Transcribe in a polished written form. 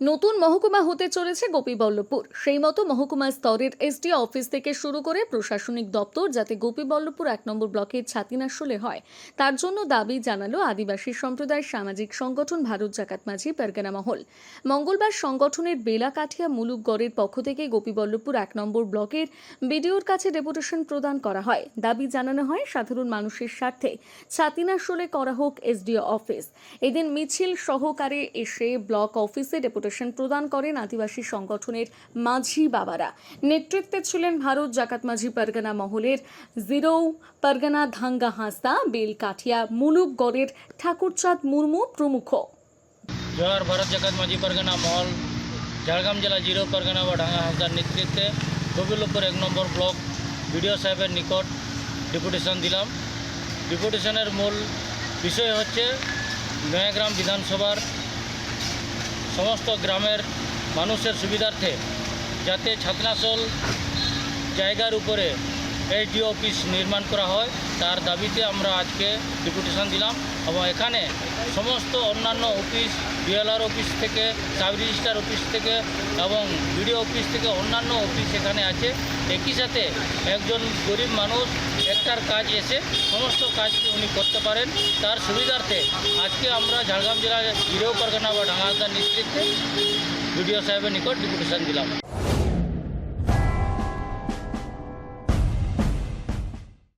নতুন মহকুমা হতে চলেছে গোপীবল্লভপুর। সেই মতো মহকুমা স্তরের এসডিও অফিস থেকে শুরু করে প্রশাসনিক দপ্তর যাতে গোপীবল্লভপুর ১ নম্বর ব্লকের ছাতিনাশোলে হয়, তার জন্য দাবি জানালো আদিবাসী সম্প্রদায়ের সামাজিক সংগঠন ভারত জাকাত মাঝি পরগনা মহল। মঙ্গলবার সংগঠনের বেলাকাঠিয়া মুলুকগড়ের পক্ষ থেকে গোপীবল্লভপুর ১ নম্বর ব্লকের বিডিওর কাছে ডেপুটেশন প্রদান করা হয়। দাবি জানানো হয় সাধারণ মানুষের স্বার্থে ছাতিনাশোলে করা হোক এসডিও অফিস। এদিন মিছিল সহকারে এসে ব্লক অফিসে ডেপুটেশন প্রদান করেন আদিবাসী সংগঠনের মাঝি বাবারা। নেতৃত্বে ছিলেন ভারত জাকাত মাঝি পরগনা মহলের জিরো পরগনা ধাঙ্গা হাসদা, বেলকাঠিয়া মুলুকগড়ের ঠাকুরচাঁদ মুর্মু প্রমুখ। জোহার ভারত জাকাত মাঝি পরগনা মহল ঝাড়গ্রাম জেলা জিরো পরগনা বা ঢাঙ্গা হাসদার নেতৃত্বে গোপীবল্লভপুর ১ নম্বর ব্লক বিডিও সাহেবের নিকট ডেপুটেশন দিলাম। ডেপুটেশনের মূল বিষয় হচ্ছে নয়াগ্রাম বিধানসভার সমস্ত গ্রামের মানুষের সুবিধার্থে যাতে ছাতিনাশোল জায়গার উপরে এসডিও অফিস নির্মাণ করা হয়, তার দাবিতে আমরা আজকে ডেপুটেশন দিলাম। এবং এখানে সমস্ত অন্যান্য অফিস, বিএলআর অফিস থেকে, সাব রেজিস্ট্রার অফিস থেকে এবং বিডিও অফিস থেকে অন্যান্য অফিস এখানে আছে। একই সাথে একজন গরিব মানুষ একটার কাজ এসে সমস্ত কাজকে উনি করতে পারেন, তার সুবিধার্থে আজকে আমরা ঝাড়গ্রাম জেলার জিরো পরগনা বা ঢাঙ্গা হাসদার নেতৃত্বে বিডিও সাহেবের নিকট ডেপুটেশন দিলাম।